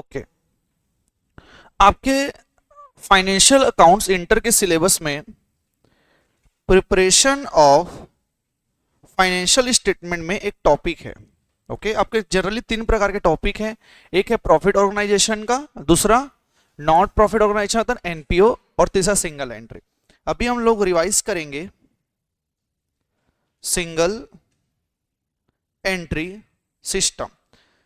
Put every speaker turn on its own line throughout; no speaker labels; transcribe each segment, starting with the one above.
Okay, आपके financial accounts inter के syllabus में प्रिपरेशन ऑफ फाइनेंशियल स्टेटमेंट में एक टॉपिक है। ओके, आपके जनरली तीन प्रकार के टॉपिक हैं। एक है प्रॉफिट ऑर्गेनाइजेशन का, दूसरा नॉट प्रॉफिट ऑर्गेनाइजेशन एनपीओ, और तीसरा सिंगल एंट्री। अभी हम लोग रिवाइज करेंगे single entry system.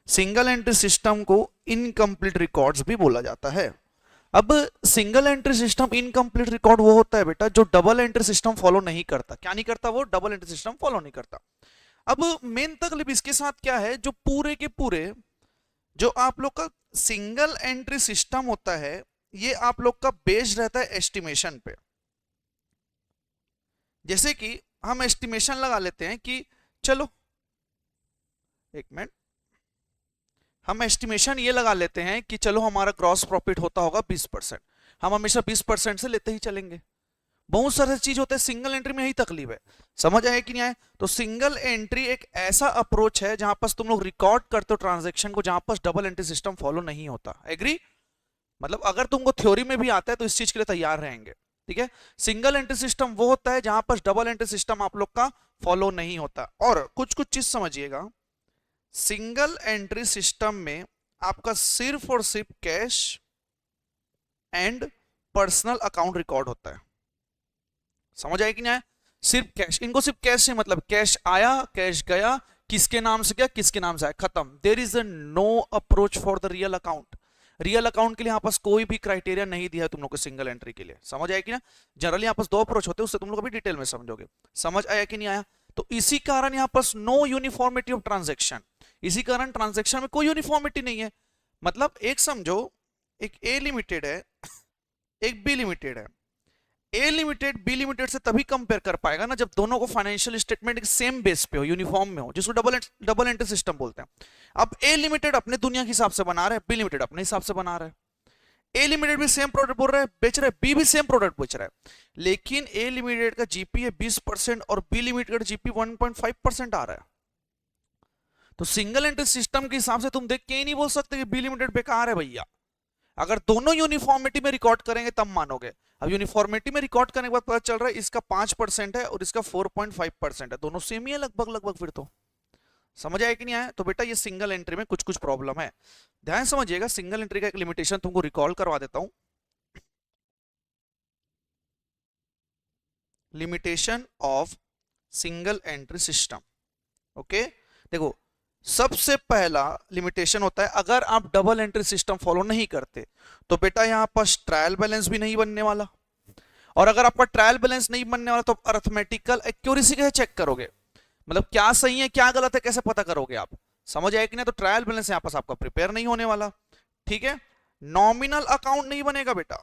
Single entry system को इनकम्प्लीट रिकॉर्ड्स भी बोला जाता है। अब single entry system incomplete record वो होता है बेटा जो डबल एंट्री सिस्टम फॉलो नहीं करता। क्या नहीं करता? वो डबल एंट्री सिस्टम फॉलो नहीं करता। अब मेन तकलीफ इसके साथ क्या है, जो पूरे के पूरे जो आप लोग का सिंगल एंट्री सिस्टम होता है, ये आप लोग का बेस्ड रहता है एस्टिमेशन पे। जैसे कि हम एस्टिमेशन लगा लेते हैं कि चलो एक मिनट, हम एस्टिमेशन ये लगा लेते हैं कि चलो हमारा ग्रॉस प्रॉफिट होता होगा 20%। हम हमेशा 20% से लेते ही चलेंगे। बहुत सारे चीज होते हैं, सिंगल एंट्री में यही तकलीफ है। समझ आए कि नहीं आए? तो सिंगल एंट्री एक ऐसा अप्रोच है जहां पर तुम लोग रिकॉर्ड करते हो ट्रांजैक्शन को, जहां पर डबल एंट्री सिस्टम फॉलो नहीं होता। एग्री? मतलब अगर तुमको थ्योरी में भी आता है तो इस चीज के लिए तैयार रहेंगे। ठीक है, सिंगल एंट्री सिस्टम वो होता है जहां पर डबल एंट्री सिस्टम आप लोग का फॉलो नहीं होता। और कुछ कुछ चीज समझिएगा, सिंगल एंट्री सिस्टम में आपका सिर्फ और सिर्फ cash and personal account record होता है। समझ आए कि नहीं आया? सिर्फ कैश, इनको सिर्फ कैश से मतलब कैश आया, कैश गया, किसके नाम से गया, किसके नाम से आया, खत्म। There is no approach for the real account. Real account के लिए यहाँ पास कोई भी क्राइटेरिया नहीं दिया है तुम लोग को सिंगल एंट्री के लिए। समझ आया कि ना? जनरली यहाँ पास दो अप्रोच होते हैं, उससे तुम लोग अभी डिटेल में समझोगे। समझ आया कि नहीं आया? तो इसी कारण यहाँ पास नो यूनिफॉर्मिटी ऑफ ट्रांजेक्शन। इसी कारण ट्रांजेक्शन में कोई यूनिफॉर्मिटी नहीं है। मतलब एक समझो, एक ए लिमिटेड है, एक बी लिमिटेड है। ए लिमिटेड बी लिमिटेड से तभी कंपेयर कर पाएगा ना जब दोनों को फाइनेंशियल स्टेटमेंट सेम बेस पे हो, यूनिफॉर्म में हो, जिसको डबल एंट्री सिस्टम बोलते हैं। अब ए लिमिटेड अपने दुनिया के हिसाब से बना रहा है, बी लिमिटेड अपने हिसाब से बना रहा है। ए लिमिटेड भी सेम प्रोडक्ट बोल रहा है, बेच रहा है, बी भी सेम प्रोडक्ट बेच रहा है, लेकिन ए लिमिटेड का जीपी है 20% और बी लिमिटेड का जीपी 1.5% आ रहा है। तो सिंगल एंट्री सिस्टम के हिसाब से तुम देख के ही नहीं बोल सकते कि बी लिमिटेड बेकार है भैया। अगर दोनों यूनिफॉर्मिटी में रिकॉर्ड करेंगे तब मानोगे। अब यूनिफॉर्मिटी में रिकॉर्ड करने के बाद पता चल रहा है इसका 5% है और इसका 4.5% है, दोनों सेम ही है लगभग लगभग। फिर तो समझ आया कि नहीं आया? तो बेटा ये सिंगल एंट्री में कुछ कुछ प्रॉब्लम है, ध्यान समझिएगा। सिंगल एंट्री का एक लिमिटेशन तुमको रिकॉल करवा देता हूं। Limitation of single entry system. Okay, देखो सबसे पहला लिमिटेशन होता है, अगर आप डबल एंट्री सिस्टम फॉलो नहीं करते तो बेटा यहां पर ट्रायल बैलेंस भी नहीं बनने वाला। और अगर आपका ट्रायल बैलेंस नहीं बनने वाला तो अरिथमेटिकल एक्यूरेसी कैसे चेक करोगे? मतलब क्या सही है क्या गलत है कैसे पता करोगे आप? समझ आए कि नहीं? तो ट्रायल बैलेंस यहां पर आपका प्रिपेयर नहीं होने वाला। ठीक है, नॉमिनल अकाउंट नहीं बनेगा बेटा।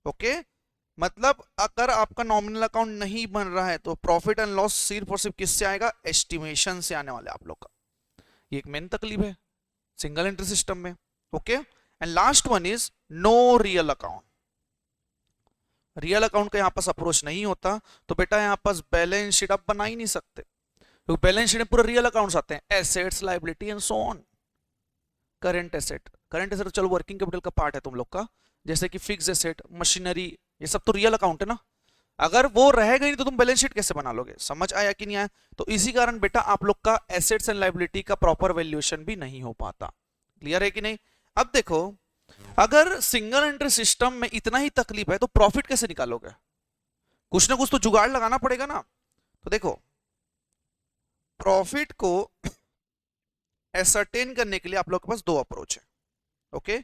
ओके, मतलब अगर आपका नॉमिनल अकाउंट नहीं बन रहा है तो प्रॉफिट एंड लॉस सिर्फ और सिर्फ किससे आएगा? एस्टिमेशन से आने वाले आप लोग का। ये एक मेन तकलीफ है सिंगल एंट्री सिस्टम में। Okay, and last one is no real account. Real account का यहां पास अप्रोच नहीं होता, तो बेटा यहां पास बैलेंस शीट आप बना ही नहीं सकते, क्योंकि बैलेंस शीट में पूरे रियल अकाउंट्स आते हैं, assets, liability and so on. Current asset, current asset चलो वर्किंग कैपिटल का पार्ट है तुम लोग का, जैसे कि फिक्स एसेट, मशीनरी, ये सब तो रियल अकाउंट है ना। अगर वो रहेगा नहीं तो तुम बैलेंस शीट कैसे बना लोगे? समझ आया कि नहीं आया? तो इसी कारण बेटा आप लोग का एसेट्स एंड लायबिलिटी का प्रॉपर वैल्यूएशन भी नहीं हो पाता। क्लियर है कि नहीं? अब देखो, अगर सिंगल एंट्री सिस्टम में इतना ही तकलीफ है तो प्रॉफिट कैसे निकालोगे? कुछ ना कुछ तो जुगाड़ लगाना पड़ेगा ना। तो देखो, प्रॉफिट को एसर्टेन करने के लिए आप लोग के पास दो अप्रोच है। ओके,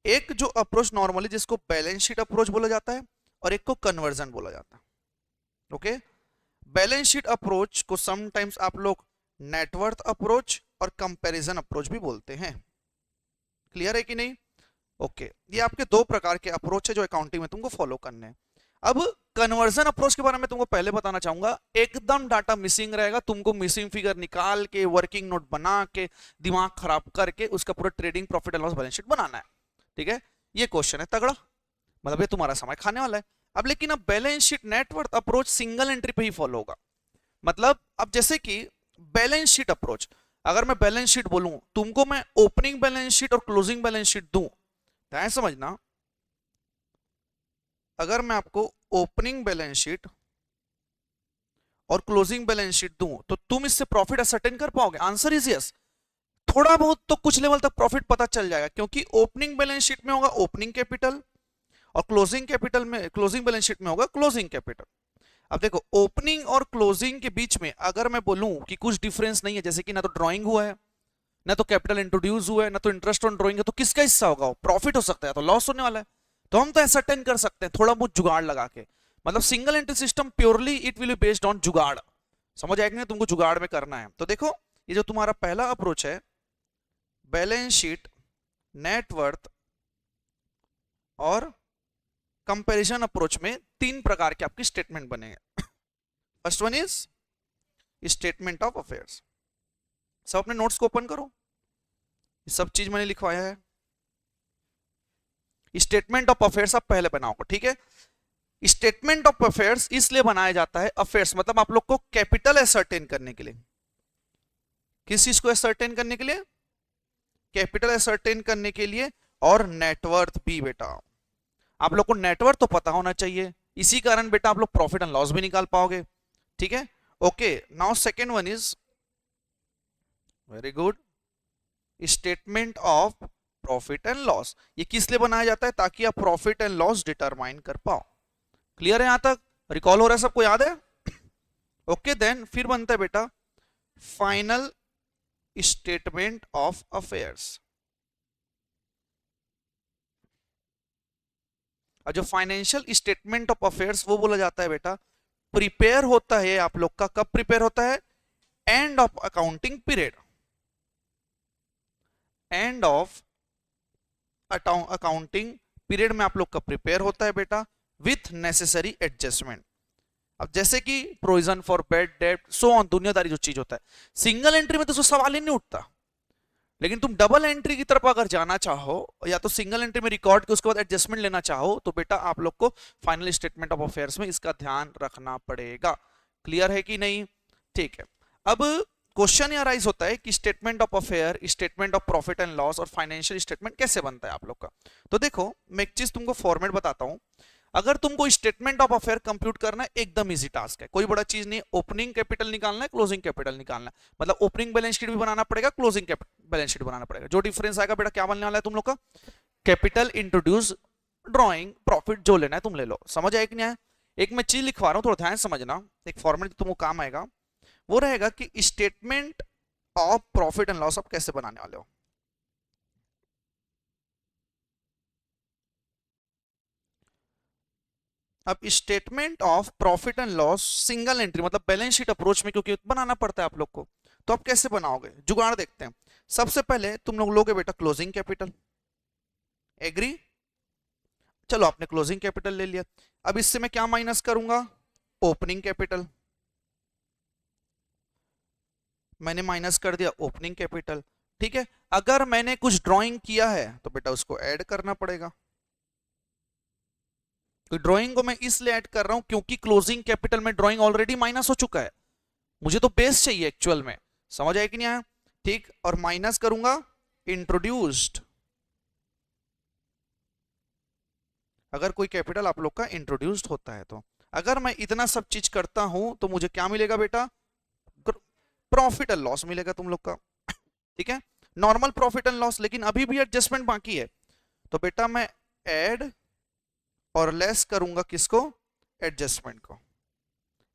एक जो अप्रोच नॉर्मली जिसको बैलेंस शीट अप्रोच बोला जाता है और एक को कन्वर्जन बोला जाता है। ओके, बैलेंस शीट अप्रोच को समटाइम्स आप लोग नेटवर्थ अप्रोच और कंपैरिजन अप्रोच भी बोलते हैं। क्लियर है कि नहीं? ओके, ये आपके दो प्रकार के अप्रोच है जो अकाउंटिंग में तुमको फॉलो करने हैं। अब कन्वर्जन अप्रोच के बारे में तुमको पहले बताना चाहूंगा, एकदम डाटा मिसिंग रहेगा, तुमको मिसिंग फिगर निकाल के वर्किंग नोट बना के दिमाग खराब करके उसका पूरा trading profit and loss balance sheet बनाना है। ठीक है, ये क्वेश्चन है तगड़ा, मतलब ये तुम्हारा समय खाने वाला है। अब लेकिन अब balance sheet net worth approach single entry पे ही फॉलो होगा। मतलब अब जैसे कि बैलेंस शीट अप्रोच, अगर मैं बैलेंस शीट बोलूं, तुमको मैं ओपनिंग बैलेंस शीट और क्लोजिंग बैलेंस शीट दूं, तो ऐसा समझना, अगर मैं आपको ओपनिंग बैलेंस शीट और क्लोजिंग बैलेंस शीट दूं तो तुम इससे प्रॉफिट असर्टेन कर पाओगे? Answer is yes. थोड़ा बहुत तो कुछ लेवल तक प्रॉफिट पता चल जाएगा, क्योंकि ओपनिंग बैलेंस शीट में होगा ओपनिंग कैपिटल और क्लोजिंग बैलेंस शीट में होगा क्लोजिंग कैपिटल। अब देखो, ओपनिंग और क्लोजिंग के बीच में अगर मैं बोलूं कि कुछ डिफरेंस नहीं है, जैसे कि ना तो ड्राइंग हुआ है, ना तो कैपिटल इंट्रोड्यूस हुआ है, ना तो इंटरेस्ट ऑन ड्राइंग है, तो किसका हिस्सा होगा? प्रॉफिट हो सकता है तो लॉस होने वाला है। तो हम तो असर्टेन कर सकते हैं थोड़ा बहुत जुगाड़ लगा के। मतलब single entry system purely it will be based on जुगाड़। समझ आएगा? तुमको जुगाड़ में करना है। तो देखो, ये जो तुम्हारा पहला अप्रोच है, बैलेंस शीट, नेटवर्थ और कंपैरिजन अप्रोच में तीन प्रकार के आपकी स्टेटमेंट बनेंगे। First one is statement of affairs. सब अपने नोट्स को ओपन करो, ये सब चीज मैंने लिखवाया है। स्टेटमेंट ऑफ अफेयर्स आप पहले बनाओगे, ठीक है? स्टेटमेंट ऑफ अफेयर्स इसलिए बनाया जाता है, अफेयर्स मतलब आप लोग को कैपिटल असर्टेन करने के लिए। किस चीज को असर्टेन करने के लिए? कैपिटल असर्टेन करने के लिए, और नेटवर्थ भी। बेटा आप लोग को नेटवर्थ तो पता होना चाहिए, इसी कारण बेटा आप लोग प्रॉफिट एंड लॉस भी निकाल पाओगे, ठीक है? Okay, now second one is very good, statement of profit and loss. ये किस लिए बनाया जाता है? ताकि आप प्रॉफिट एंड लॉस डिटरमाइन कर पाओ। क्लियर है? यहां तक रिकॉल हो रहा है? सबको याद है? ओके देन फिर बनता है बेटा फाइनल स्टेटमेंट ऑफ अफेयर्स। और जो फाइनेंशियल स्टेटमेंट ऑफ अफेयर्स वो बोला जाता है बेटा, प्रिपेयर होता है आप लोग का, कब प्रिपेयर होता है? End of accounting period, end of accounting period में आप लोग का प्रिपेयर होता है बेटा, विथ नेसेसरी एडजस्टमेंट। अब जैसे कि provision for bad debt, so on, दुनियादारी जो चीज होता है। सिंगल एंट्री में तो सवाल ही नहीं उठता, लेकिन तुम डबल एंट्री की तरफ अगर जाना चाहो, या तो सिंगल एंट्री में रिकॉर्ड के उसके बाद एडजस्टमेंट लेना चाहो, तो बेटा आप लोग को फाइनल स्टेटमेंट ऑफ अफेयर्स में इसका ध्यान रखना पड़ेगा। क्लियर है कि नहीं? ठीक है। अब क्वेश्चन ये राइज होता है कि statement of affair, statement of profit and loss और फाइनेंशियल स्टेटमेंट कैसे बनता है आप लोग का। तो देखो, मैं एक चीज तुमको फॉर्मेट बताता हूं। अगर तुमको स्टेटमेंट ऑफ अफेयर कंप्यूट करना है, एकदम इजी टास्क है, कोई बड़ा चीज नहीं। ओपनिंग कैपिटल निकालना है, क्लोजिंग कैपिटल निकालना है, मतलब ओपनिंग बैलेंस शीट भी बनाना पड़ेगा, क्लोजिंग बैलेंस शीट बनाना पड़ेगा। जो डिफरेंस आएगा बेटा क्या बनने वाला है तुम लोग का? कैपिटल इंट्रोड्यूस ड्रॉइंग, प्रॉफिट जो लेना है तुम ले लो। समझ आए कि नहीं आया? एक मैं चीज लिखवा रहा हूं, थोड़ा ध्यान समझना। एक फॉर्मेट तुमको काम आएगा, वो रहेगा कि statement of profit and loss आप कैसे बनाने वाले हो। अब statement of profit and loss single entry मतलब बैलेंस शीट अप्रोच में क्योंकि बनाना पड़ता है आप लोग को, तो आप कैसे बनाओगे? जुगाड़ देखते हैं। सबसे पहले तुम लोग लोगे बेटा क्लोजिंग कैपिटल, एग्री? चलो आपने क्लोजिंग कैपिटल ले लिया। अब इससे मैं क्या माइनस करूंगा? Opening capital. मैंने माइनस कर दिया ओपनिंग कैपिटल, ठीक है? अगर मैंने कुछ ड्राइंग किया है तो बेटा उसको ऐड करना पड़ेगा। तो ड्राइंग को मैं इसलिए ऐड कर रहा हूं क्योंकि क्लोजिंग कैपिटल में ड्राइंग ऑलरेडी माइनस हो चुका है, मुझे तो बेस चाहिए एक्चुअल में। समझ आया कि नहीं आया? ठीक, और माइनस करूंगा इंट्रोड्यूस्ड। अगर कोई कैपिटल आप लोग का इंट्रोड्यूस्ड होता है तो अगर मैं इतना सब चीज करता हूं तो मुझे क्या मिलेगा बेटा? प्रॉफिट एंड लॉस मिलेगा तुम लोग का, ठीक है? नॉर्मल प्रॉफिट एंड लॉस, लेकिन अभी भी एडजस्टमेंट बाकी है। तो बेटा मैं ऐड और लेस करूंगा किसको? एडजस्टमेंट को।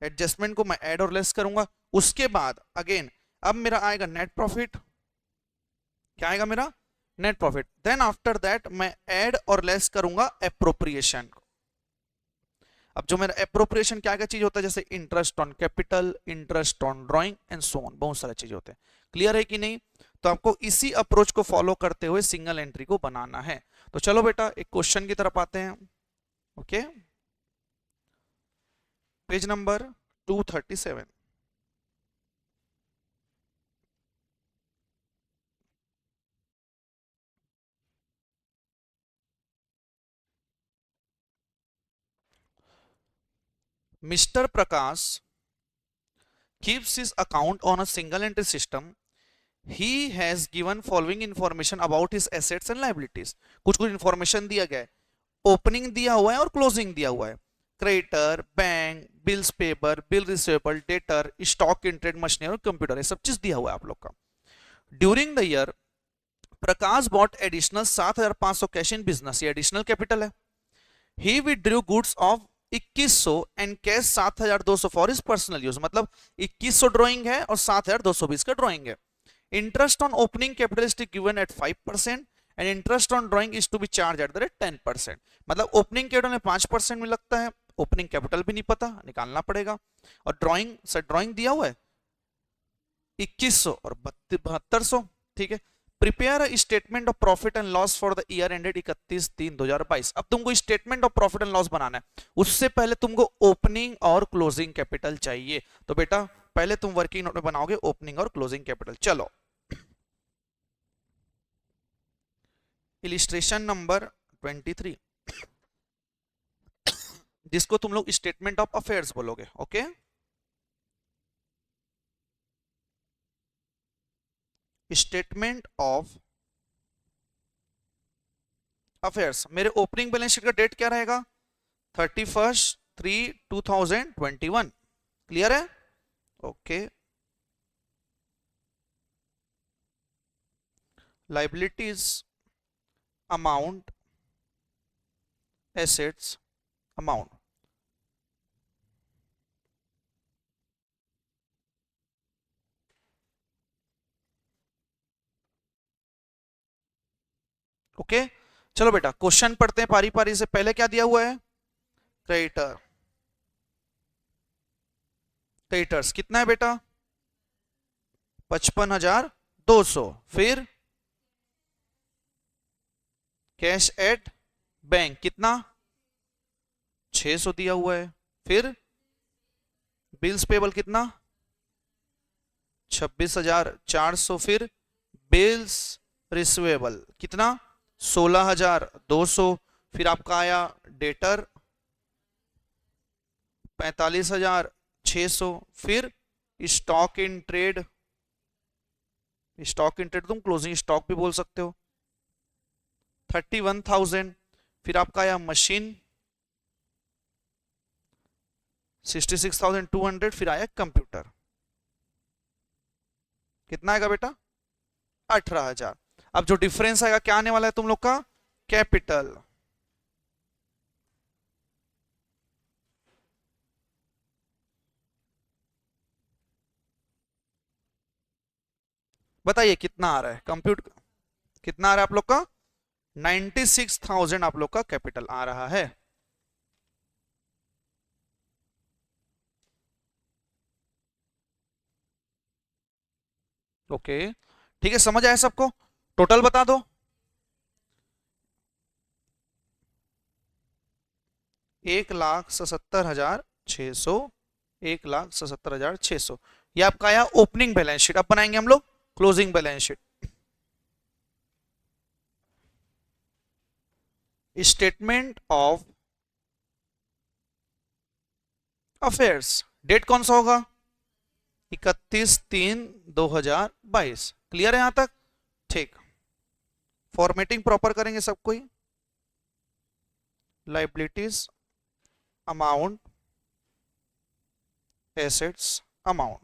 एडजस्टमेंट को मैं ऐड और लेस करूंगा, उसके बाद अगेन अब मेरा आएगा नेट प्रॉफिट। क्या आएगा मेरा? Net profit. Then after that मैं ऐड और लेस करूंगा एप्रोप्रिएशन को। अब जो मेरा एप्रोप्रिएशन क्या क्या चीज होता है, जैसे interest on capital, interest on drawing and so on, बहुत सारे चीज होते हैं। क्लियर है कि नहीं? तो आपको इसी अप्रोच को फॉलो करते हुए सिंगल एंट्री को बनाना है। तो चलो बेटा एक क्वेश्चन की तरफ आते हैं। Okay, page number 237। Mr. Prakash keeps his account on a single entry system he has given following information about his assets and liabilities. कुछ कुछ इंफॉर्मेशन दिया गया है, ओपनिंग दिया हुआ है और क्लोजिंग दिया हुआ है, creditor, bank, bills paper, bill receivable, debtor, stock in trade, machinery और कंप्यूटर, ये सब चीज दिया हुआ है आप लोग का। During the year Prakash bought additional 7,500 cash in business, ये एडिशनल कैपिटल है। He withdrew goods of 2100 and cash 7,200 for his personal use, मतलब 2100 ड्रॉइंग है और 7,220 का ड्रॉइंग है। Interest on opening capital is given at 5% and interest on drawing is to be charge at the rate 10%। मतलब opening capital में 5% में लगता है, ओपनिंग कैपिटल भी नहीं पता, निकालना पड़ेगा। और ड्रॉइंग सर, ड्रॉइंग दिया हुआ है 2100 और 7200, ठीक है। Prepare statement of profit and loss for the year ended 31/3/2022। अब तुमको statement of profit and loss बनाना है, उससे पहले तुमको ओपनिंग और क्लोजिंग कैपिटल चाहिए। तो बेटा पहले तुम वर्किंग नोट में बनाओगे ओपनिंग और क्लोजिंग कैपिटल। चलो इलिस्ट्रेशन नंबर 23, जिसको तुम लोग स्टेटमेंट ऑफ अफेयर्स बोलोगे, ओके। स्टेटमेंट ऑफ अफेयर्स, मेरे ओपनिंग बैलेंस शीट का डेट क्या रहेगा? 31/3/2021। क्लियर है? Okay. Liabilities amount, assets amount, okay. चलो बेटा क्वेश्चन पढ़ते हैं पारी पारी से। पहले क्या दिया हुआ है? क्रेडिटर, क्रेडिटर्स कितना है बेटा? 55,200। फिर कैश एट बैंक कितना? 600 दिया हुआ है। फिर बिल्स पेबल कितना? 26,400। फिर बिल्स रिसीवेबल कितना? 16,200। फिर आपका आया डेटर 45,600। फिर stock in trade, stock in trade तुम क्लोजिंग स्टॉक भी बोल सकते हो, 31,000। फिर आपका आया मशीन 66,200। फिर आया कंप्यूटर, कितना आएगा बेटा? 18,000। अब जो डिफरेंस आएगा क्या आने वाला है तुम लोग का? कैपिटल। बताइए कितना आ रहा है कंप्यूट, कितना आ रहा है आप लोग का? 96,000 आप लोग का कैपिटल आ रहा है। ओके ठीक है, समझ आया सबको? टोटल बता दो। 1,77,600, 1,77,600। ये आपका आया ओपनिंग बैलेंस शीट। अब बनाएंगे हम लोग closing balance sheet. Statement of affairs, date कौन सा होगा? 31/3/2022। क्लियर है यहां तक? ठीक। फॉर्मेटिंग प्रॉपर करेंगे सबको ही। Liabilities amount, assets amount.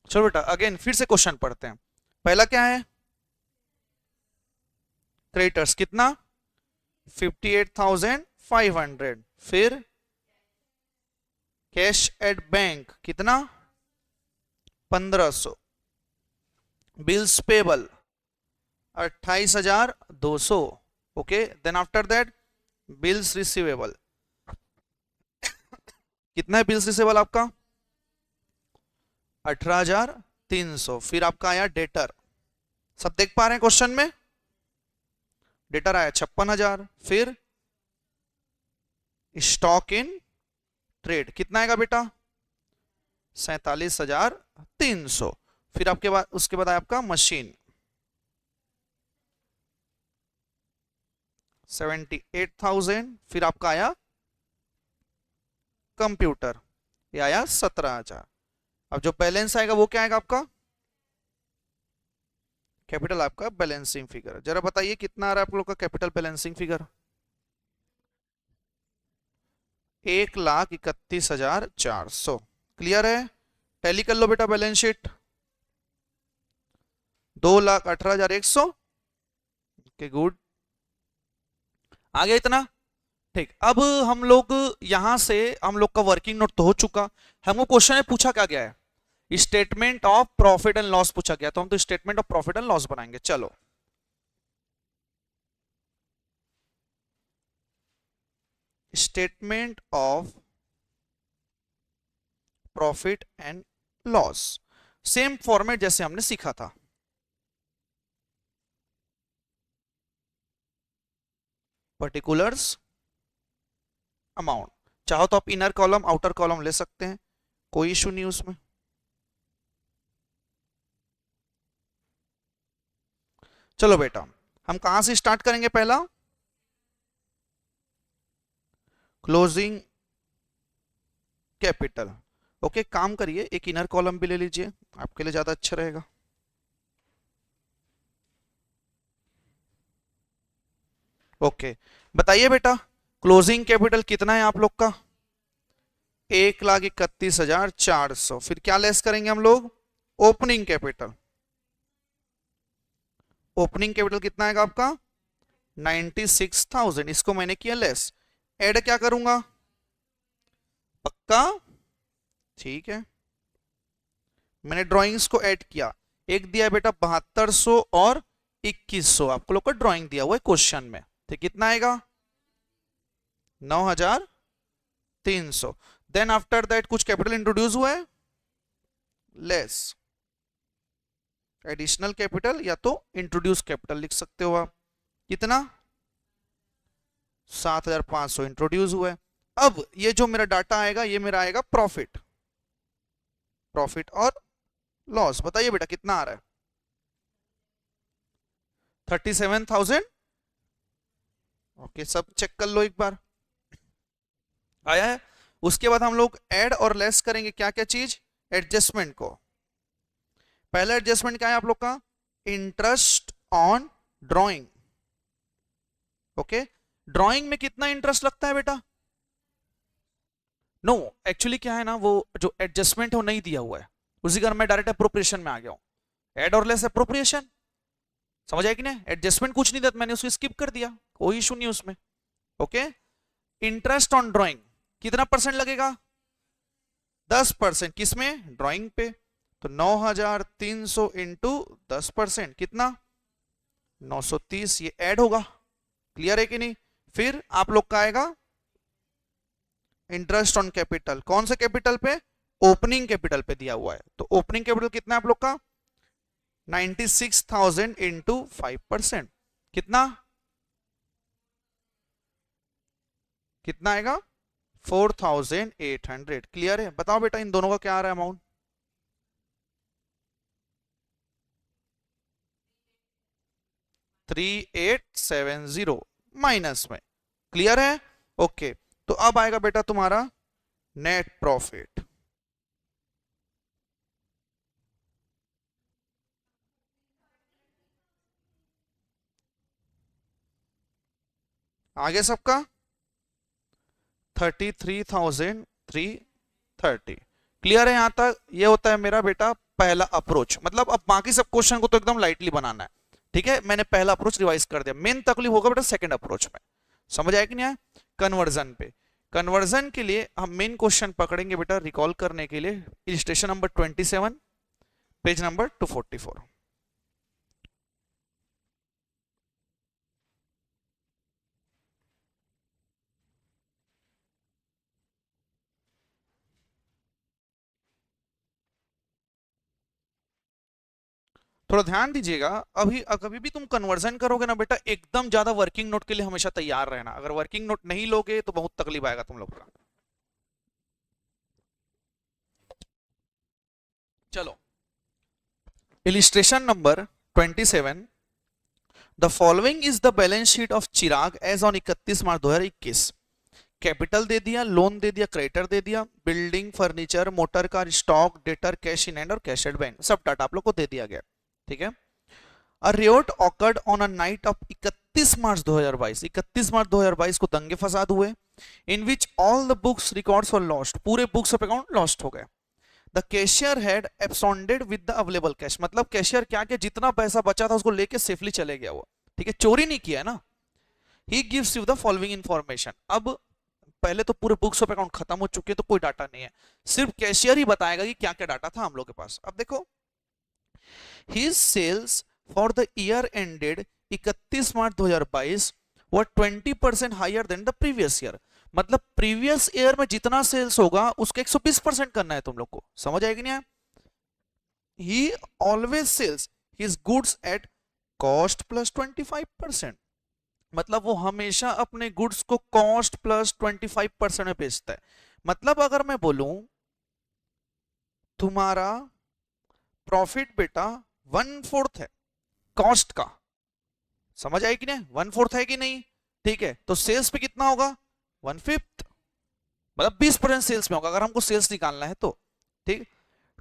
चलो बेटा अगेन फिर से क्वेश्चन पढ़ते हैं। पहला क्या है? क्रेडिटर्स कितना? 58,500। फिर कैश एट बैंक कितना? 1,500। Bills payable 28,200। Okay, then after that bills receivable, कितना है बिल्स रिसीवेबल आपका? 18,300। फिर आपका आया डेटर, सब देख पा रहे हैं क्वेश्चन में? डेटर आया 56,000। फिर स्टॉक इन ट्रेड कितना आएगा बेटा? 47,300। फिर आपके बाद उसके बाद आया आपका मशीन 78,000, फिर आपका आया कंप्यूटर, ये आया 17,000। अब जो बैलेंस आएगा वो क्या आएगा आपका, कैपिटल आपका बैलेंसिंग फिगर। जरा बताइए कितना आ रहा है आप लोग का कैपिटल बैलेंसिंग फिगर? 1,31,400। क्लियर है? टैली कर लो बेटा बैलेंस शीट। 2,18,100। ओके गुड, आ गया इतना। ठीक, अब हम लोग यहां से, हम लोग का वर्किंग नोट तो हो चुका। हमको क्वेश्चन में पूछा क्या गया है, statement of profit and loss पूछा गया, तो हम तो statement of profit and loss बनाएंगे। चलो statement of profit and loss, same format जैसे हमने सीखा था। पर्टिकुलर्स, अमाउंट, चाहो तो आप इनर कॉलम आउटर कॉलम ले सकते हैं, कोई इशू नहीं उसमें। चलो बेटा हम कहां से स्टार्ट करेंगे, पहला क्लोजिंग कैपिटल। ओके, काम करिए एक इनर कॉलम भी ले लीजिए, आपके लिए ज्यादा अच्छा रहेगा। ओके, बताइए बेटा क्लोजिंग कैपिटल कितना है आप लोग का? 1,31,400। फिर क्या लेस करेंगे हम लोग? Opening capital. ओपनिंग कैपिटल कितना आएगा आपका? 96,000। इसको मैंने किया लेस, ऐड क्या करूंगा? पक्का? ठीक है, मैंने ड्राइंग्स को ऐड किया। एक दिया है बेटा 7200 और 2100, आपको लोग का ड्राइंग दिया हुआ है क्वेश्चन में। तो कितना आएगा? 9,300। देन आफ्टर दैट कुछ कैपिटल इंट्रोड्यूस हुआ है, लेस एडिशनल कैपिटल या तो इंट्रोड्यूस कैपिटल लिख सकते हो आप। कितना? 7,500 इंट्रोड्यूस हुआ है। अब ये जो मेरा डाटा आएगा ये मेरा आएगा प्रॉफिट, प्रॉफिट और लॉस। बताइए बेटा कितना आ रहा है? 37,000। ओके, सब चेक कर लो एक बार, आया है। उसके बाद हम लोग ऐड और लेस करेंगे क्या क्या चीज, एडजस्टमेंट को। पहला एडजस्टमेंट क्या है आप लोग का? Interest on drawing. Okay, drawing में कितना इंटरेस्ट लगता है बेटा? नो, एक्चुअली क्या है ना, वो जो एडजस्टमेंट है वो नहीं दिया हुआ है, उसी कारण मैं डायरेक्ट अप्रोप्रिएशन में आ गया हूं। एड और लेस अप्रोप्रिएशन, समझ आया कि नहीं? एडजस्टमेंट कुछ नहीं था, मैंने उसको स्किप कर दिया, कोई इशू नहीं उसमें। ओके, इंटरेस्ट ऑन ड्राइंग कितना परसेंट लगेगा? 10%। किसमें? ड्राइंग पे। तो 9,300 इंटू 10%, कितना? 930। ये ऐड होगा, क्लियर है कि नहीं? फिर आप लोग का आएगा इंटरेस्ट ऑन कैपिटल। कौन से कैपिटल पे? ओपनिंग कैपिटल पे दिया हुआ है। तो ओपनिंग कैपिटल कितना है आप लोग का? 96,000 इंटू 5%, कितना? कितना आएगा? 4,800। क्लियर है? बताओ बेटा इन दोनों का क्या आ रहा है अमाउंट? 3,870 माइनस में। क्लियर है? ओके, तो अब आएगा बेटा तुम्हारा नेट प्रॉफिट। आगे सबका 33,330। क्लियर है यहां तक? ये होता है मेरा बेटा पहला अप्रोच। मतलब अब बाकी सब क्वेश्चन को तो एकदम लाइटली बनाना है, ठीक है? मैंने पहला अप्रोच रिवाइज कर दिया, मेन तकलीफ होगा बेटा सेकंड अप्रोच में। समझ आया कि नहीं आया? कन्वर्जन पे, कन्वर्जन के लिए हम मेन क्वेश्चन पकड़ेंगे बेटा रिकॉल करने के लिए, इलस्ट्रेशन नंबर 27, पेज नंबर 244। थोड़ा ध्यान दीजिएगा, अभी कभी भी तुम कन्वर्जन करोगे ना बेटा, एकदम ज्यादा वर्किंग नोट के लिए हमेशा तैयार रहना। अगर वर्किंग नोट नहीं लोगे तो बहुत तकलीफ आएगा तुम लोग का। चलो illustration number 27, the following is the balance sheet of Chirag as on 31 March 2021। Capital दे दिया, लोन दे दिया, क्रेडिटर दे दिया, building, furniture, motor car, stock, debtor, cash in hand और कैश एट बैंक, सब डाटा आप लोग को दे दिया गया। ठीक है। A riot occurred on a night of 31 March 2022। 31 March 2022 को दंगे फसाद हुए, in which all the books records were lost। पूरे बुक्स ऑफ अकाउंट लॉस्ट हो गए। The cashier had absconded with the available cash। मतलब कैशियर क्या किया, जितना पैसा बचा था उसको लेके सेफली चले गया वो। ठीक है, चोरी नहीं किया ना। He gives you the following information। अब पहले तो पूरे बुक्स ऑफ अकाउंट खत्म हो चुके, तो कोई डाटा नहीं है, सिर्फ कैशियर ही बताएगा कि क्या क्या डाटा था हम लोग के पास। अब देखो, his sales for the year ended 31 March 2022 were 20% higher than the previous year। मतलब प्रीवियस ईयर में जितना सेल्स होगा उसके 120% करना है तुम लोग को। समझ आएगी नहीं? He always sells his goods at cost plus 25%। मतलब वो हमेशा अपने गुड्स को कॉस्ट प्लस 25% में बेचता है। मतलब अगर मैं बोलूं तुम्हारा प्रॉफिट बेटा 1/4 है कॉस्ट का, समझ आए कि नहीं? 1/4 है कि नहीं? ठीक है, तो सेल्स पे कितना होगा? 1/5, मतलब 20% सेल्स में होगा अगर हमको सेल्स निकालना है तो। ठीक,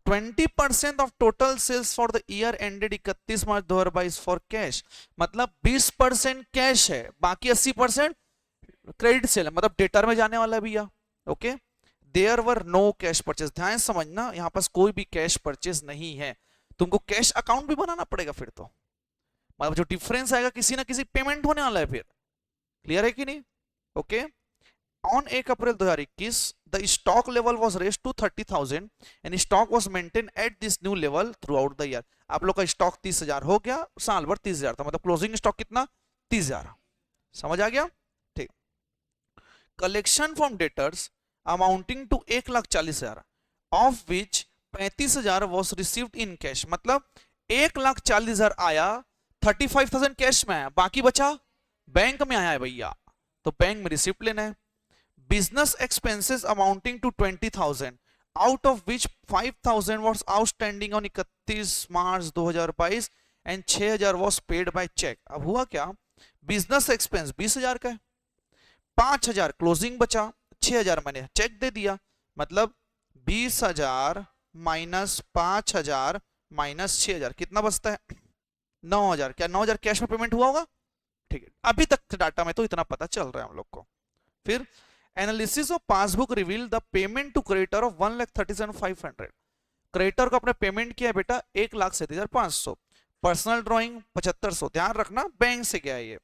20% of total sales for the year ended 31 March 2022 for cash. मतलब 20% कैश है, बाकी 80% क्रेडिट सेल है, मतलब डेटर में जाने वाला है भैया। Okay, there were no cash purchase. ध्यान समझना, यहाँ पास कोई भी कैश परचेज नहीं है। तुमको कैश अकाउंट भी बनाना पड़ेगा फिर तो, मतलब जो डिफरेंस आएगा किसी ना किसी पेमेंट होने वाला है फिर। क्लियर है कि नहीं? Okay. On 1 April 2021, the stock level was raised to 30,000 and stock was maintained at this new level throughout the year। आप लोग का स्टॉक 30,000 हो गया, साल भर 30,000 था, मतलब क्लोजिंग स्टॉक कितना? 30,000। समझ आ गया? ठीक। Collection from debtors amounting to 1,40,000 of which 35,000 was received in cash. मतलब 1,40,000 आया, 35,000 कैश में आया, बाकी बचा बैंक में आया है भैया, तो बैंक में रिसिप्ट लेना है। Business expenses amounting to 20,000 out of which 5,000 was outstanding on 31 March 2022 and 6,000 was paid by check। अब हुआ क्या, बिजनेस एक्सपेंस 20,000 का है, 5,000 क्लोजिंग बचा, 6,000 मैंने चेक दे दिया, मतलब 20,000 माइनस 5,000 माइनस 6,000 कितना बचता है? 9,000। क्या 9,000 कैश में पेमेंट हुआ होगा? ठीक है, अभी तक डाटा में तो इतना पता चल रहा है हम लोग को। फिर analysis of passbook reveal the payment to creditor of 1,37,500। Creditor को अपने पेमेंट किया बेटा 1,37,500। पर्सनल ड्रॉइंग 7,500, ध्यान रखना बैंक से गया है ये।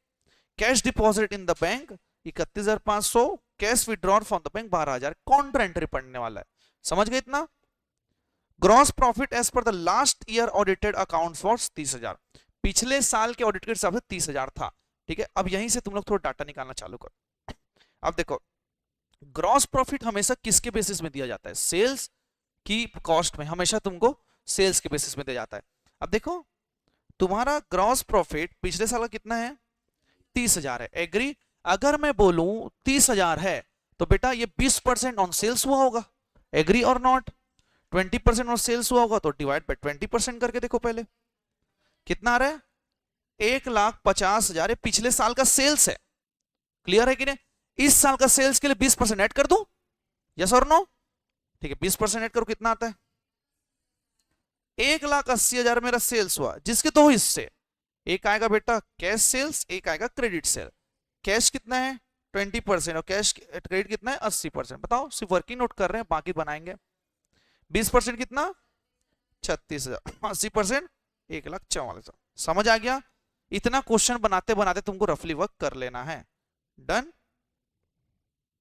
Cash deposit in the bank 31,500, cash withdrawal from the bank 12,000, counter entry पड़ने वाला है। समझ गए इतना? Gross profit as per the last year audited accounts was 30,000। पिछले साल के ऑडिट के हिसाब से 30,000 था। ठीक है, अब यहीं से तुम लोग थोड़ा डाटा निकालना चालू करो। अब देखो, ग्रॉस प्रॉफिट हमेशा किसके बेसिस में दिया जाता है? सेल्स की कॉस्ट में हमेशा तुमको सेल्स के बेसिस में दिया जाता है। अब देखो, तुम्हारा ग्रॉस प्रॉफिट पिछले साल का कितना है? 30,000 है। एग्री? अगर मैं बोलूं 30,000 है तो बेटा ये 20% ऑन सेल्स हुआ होगा। एग्री और नॉट? 20% ऑन सेल्स हुआ होगा तो डिवाइड बाय 20% करके देखो पहले कितना आ रहा है? 1,50,000 पिछले साल का सेल्स है। क्लियर है कि नहीं? इस साल का सेल्स के लिए 20% ऐड कर दूं? यस और नो? ठीक है, 20% ऐड करो, कितना आता है? 1,80,000 मेरा सेल्स हुआ, जिसके दो हिस्से, एक आएगा बेटा कैश सेल्स, एक आएगा क्रेडिट सेल। कैश कितना है? 20% और कैश क्रेडिट कितना है? 80%। बताओ, सिर्फ वर्किंग नोट कर रहे हैं, बाकी बनाएंगे। 20% कितना? 36,000। 80% 1,44,000। समझ आ गया? इतना क्वेश्चन बनाते बनाते तुमको रफली वर्क कर लेना है। डन?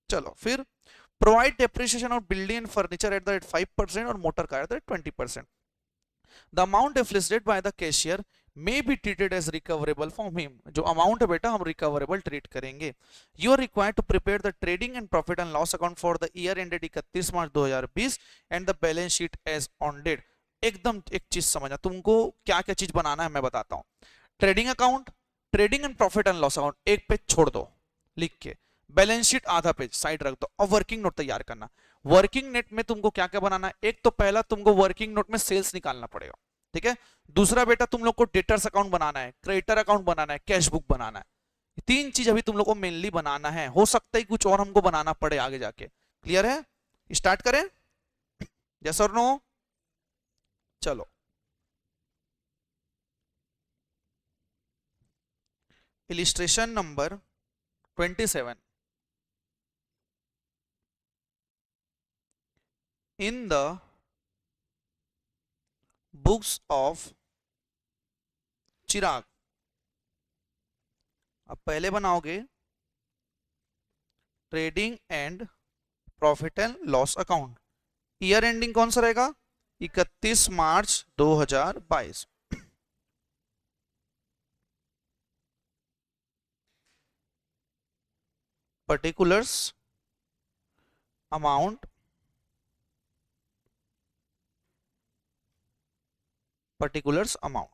चलो फिर, provide depreciation of building and furniture at the rate 5% और motor car at the rate 20%। The amount depreciated by the cashier may be treated as recoverable from him। जो अमाउंट है बेटा हम रिकवरेबल ट्रीट करेंगे। You are required to prepare the trading and profit and loss account for the year ended 31 March 2020 and the balance sheet as on date. एकदम एक चीज समझना, तुमको क्या क्या चीज बनाना है मैं बताता हूँ। Trading account, trading and profit and loss account एक पेज छोड़ दो लिख के, बैलेंस शीट आधा पेज साइड रख दो और वर्किंग नोट तैयार करना। वर्किंग नोट में तुमको क्या क्या बनाना है? एक तो पहला तुमको वर्किंग नोट में सेल्स निकालना पड़ेगा। ठीक है। दूसरा बेटा तुम लोग को डेटर्स अकाउंट बनाना है, क्रेडिटर अकाउंट बनाना है, कैश बुक बनाना है। तीन चीज अभी तुम लोग को मेनली बनाना है, हो सकता है कुछ और हमको बनाना पड़े आगे जाके। क्लियर है? स्टार्ट करें? यस और नो? चलो, illustration number 27। In the books of Chirag, अब पहले बनाओगे trading and profit and loss account. Year ending कौन सा रहेगा? 31 March 2022। Particulars amount, particulars amount.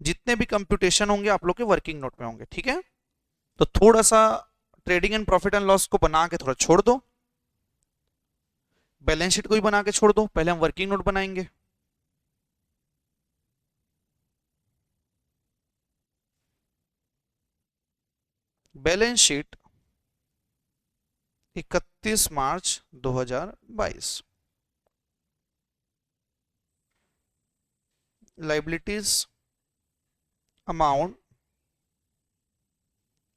जितने भी कंप्यूटेशन होंगे आप लोग के वर्किंग नोट में होंगे, ठीक है। तो थोड़ा सा trading and profit and loss को बना के थोड़ा छोड़ दो, बैलेंस शीट को भी बना के छोड़ दो, पहले हम वर्किंग नोट बनाएंगे। Balance sheet 31 March 2022। Liabilities amount,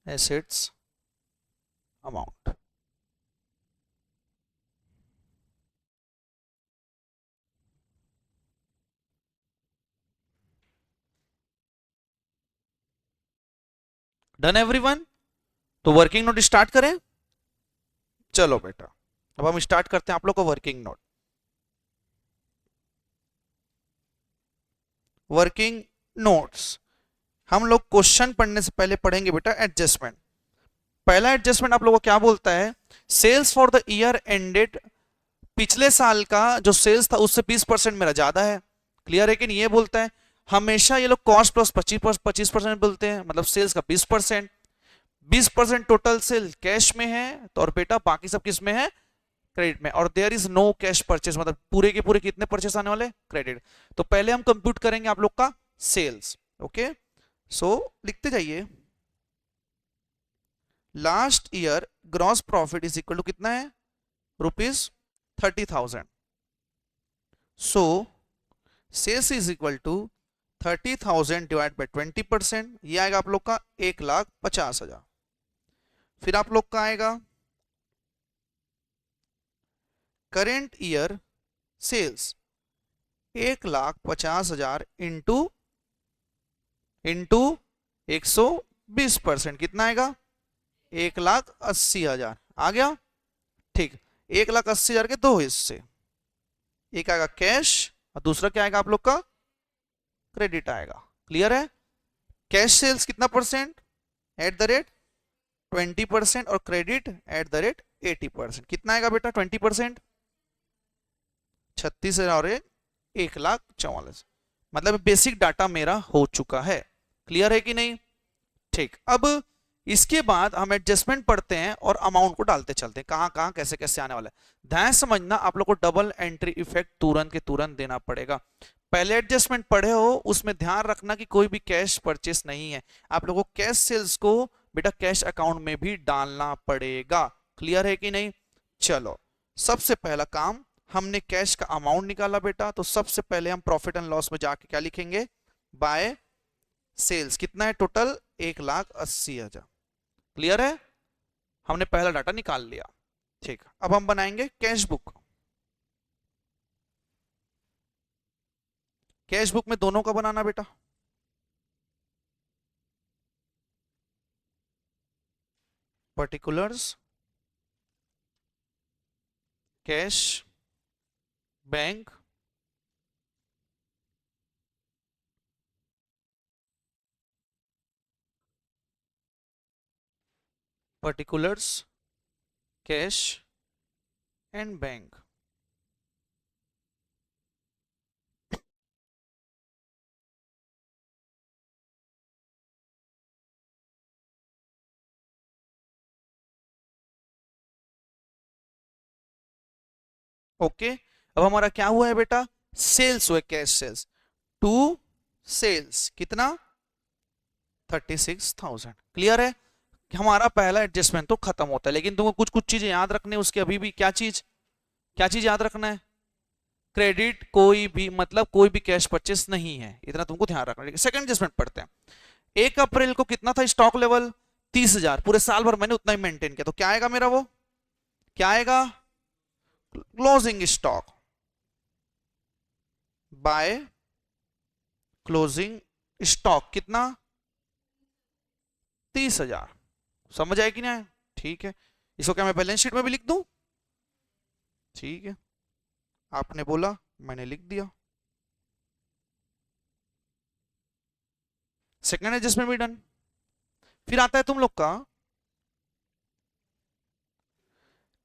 assets amount. Done everyone? तो वर्किंग नोट स्टार्ट करें? चलो बेटा, अब हम स्टार्ट करते हैं आप लोग को वर्किंग नोट। वर्किंग नोट्स हम लोग क्वेश्चन पढ़ने से पहले पढ़ेंगे बेटा एडजस्टमेंट। पहला एडजस्टमेंट आप लोगों को क्या बोलता है? Sales for the year ended, पिछले साल का जो सेल्स था उससे 20% मेरा ज्यादा है। क्लियर है कि नहीं? ये बोलता है। हमेशा ये लोग कॉस्ट प्लस 25% बोलते हैं, मतलब सेल्स का 20%। 20% टोटल सेल कैश में है तो, और बेटा बाकी सब किस में है? क्रेडिट में। और there is no cash purchase, मतलब पूरे के पूरे कितने परचेस आने वाले? क्रेडिट। तो पहले हम कंप्यूट करेंगे आप लोग का सेल्स। ओके, सो लिखते जाइए। Last year gross profit is equal to कितना है? ₹30,000। So sales is equal to 30,000 divide by 20%, ये आएगा आप लोग का 1,50,000। फिर आप लोग का आएगा करेंट ईयर सेल्स 1,50,000 इंटू 120%, कितना आएगा? 1,80,000 आ गया। ठीक, 1,80,000 के दो हिस्से, एक आएगा कैश और दूसरा क्या आएगा आप लोग का? क्रेडिट आएगा। क्लियर है? कैश सेल्स कितना परसेंट? एट द रेट 20%, और क्रेडिट एट द रेट 80%। कितना आएगा बेटा 20%? 36,000 और 1,44,000। मतलब बेसिक डाटा मेरा हो चुका है। क्लियर है कि नहीं? ठीक, अब इसके बाद हम एडजस्टमेंट पढ़ते हैं और अमाउंट को डालते चलते हैं, कहां कहां कैसे कैसे आने वाला है। ध्यान समझना, आप लोग को डबल एंट्री इफेक्ट तुरंत के तुरंत देना पड़ेगा। पहले एडजस्टमेंट पढ़े हो उसमें ध्यान रखना कि कोई भी कैश परचेस नहीं है। आप लोगों को कैश सेल्स को बेटा कैश अकाउंट में भी डालना पड़ेगा। क्लियर है कि नहीं? चलो, सबसे पहला काम, हमने कैश का अमाउंट निकाला बेटा, तो सबसे पहले हम प्रॉफिट एंड लॉस में जाके क्या लिखेंगे? By sales. कितना है टोटल? 1,80,000। क्लियर है? हमने पहला डाटा निकाल लिया। ठीक, अब हम बनाएंगे कैश बुक। कैश बुक में दोनों का बनाना बेटा। Particulars cash bank, particulars cash and bank. Okay, अब हमारा क्या हुआ है बेटा, सेल्स हुए, कैश सेल्स टू सेल्स कितना 36,000। क्लियर है, हमारा पहला एडजस्टमेंट तो खत्म होता है, लेकिन तुमको कुछ कुछ चीजें याद रखनी है उसके अभी भी। क्या चीज याद रखना है, क्रेडिट कोई भी मतलब कोई भी कैश परचेस नहीं है, इतना तुमको ध्यान रखना है। सेकंड एडजस्टमेंट पढ़ते हैं। 1 अप्रैल को कितना था स्टॉक लेवल 30,000, पूरे साल भर मैंने उतना ही मेंटेन किया, तो क्या आएगा मेरा, वो क्या आएगा, closing stock by closing stock कितना 30,000। समझ आए कि नहीं, ठीक है। इसको क्या मैं बैलेंस शीट में भी लिख दूं, ठीक है, आपने बोला मैंने लिख दिया। सेकेंड एडजस्टमेंट भी डन। फिर आता है तुम लोग का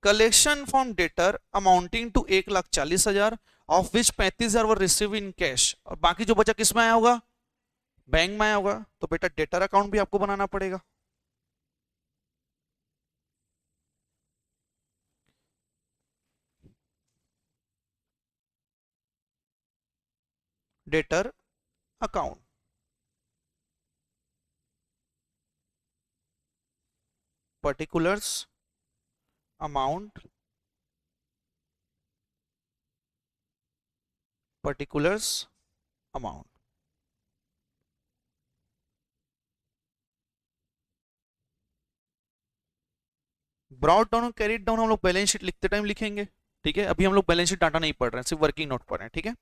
collection from debtor amounting to 1,40,000 of which 35,000 were receive in cash, और बाकी जो बचा किस में आया होगा, बैंक में आया होगा। तो बेटा डेटर अकाउंट भी आपको बनाना पड़ेगा। Debtor account particulars amount particulars amount brought down और कैरिड डाउन हम लोग बैलेंस शीट लिखते टाइम लिखेंगे, ठीक है। अभी हम लोग बैलेंस शीट डाटा नहीं पढ़ रहे हैं, सिर्फ वर्किंग नोट पढ़ रहे हैं, ठीक है।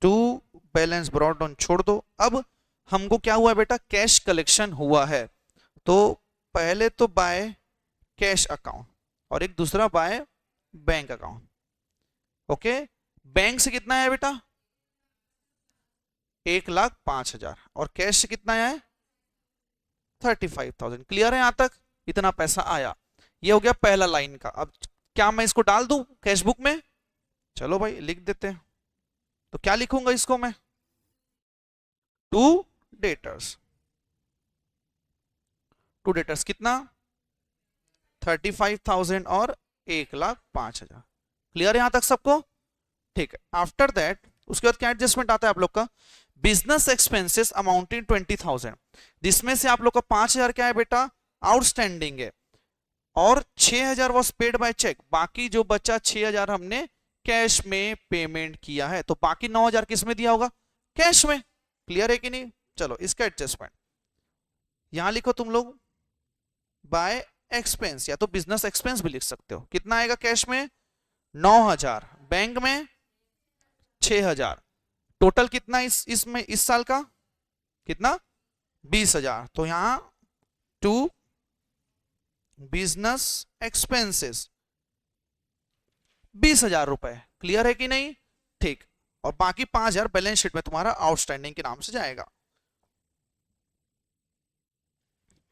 टू बैलेंस ब्रॉट डाउन छोड़ दो। अब हमको क्या हुआ बेटा, कैश कलेक्शन हुआ है, तो पहले तो बाय कैश अकाउंट और एक दूसरा by bank account. Okay, bank से कितना है बेटा 1,05,000 और कैश से कितना है 35,000। क्लियर है यहां तक, इतना पैसा आया। ये हो गया पहला लाइन का। अब क्या मैं इसको डाल दूं कैश बुक में, चलो भाई लिख देते हैं। तो क्या लिखूंगा इसको मैं, टू डेटर्स, टू डेटर्स कितना 35,000 और 1,05,000। क्लियर है यहां तक सबको, ठीक है। आफ्टर दैट उसके बाद क्या एडजस्टमेंट आता है आप लोग का, बिजनेस एक्सपेंसेस अमाउंटिंग 20,000, जिसमें से आप लोग का 5,000 क्या है बेटा आउटस्टैंडिंग है, और 6,000 वॉज पेड बाय चेक, बाकी जो बचा 6,000 हमने कैश में पेमेंट किया है, तो बाकी 9,000 किस में दिया होगा, कैश में। क्लियर है कि नहीं, चलो इसका एडजस्टमेंट यहां लिखो तुम लोग, बाय एक्सपेंस, या तो बिजनेस एक्सपेंस भी लिख सकते हो। कितना आएगा कैश में 9,000, बैंक में 6,000, टोटल कितना इसमें इस साल का कितना 20,000। तो यहां टू बिजनेस एक्सपेंसेस 20,000 रुपए। क्लियर है कि नहीं, ठीक। और बाकी 5,000 बैलेंस शीट में तुम्हारा आउटस्टैंडिंग के नाम से जाएगा।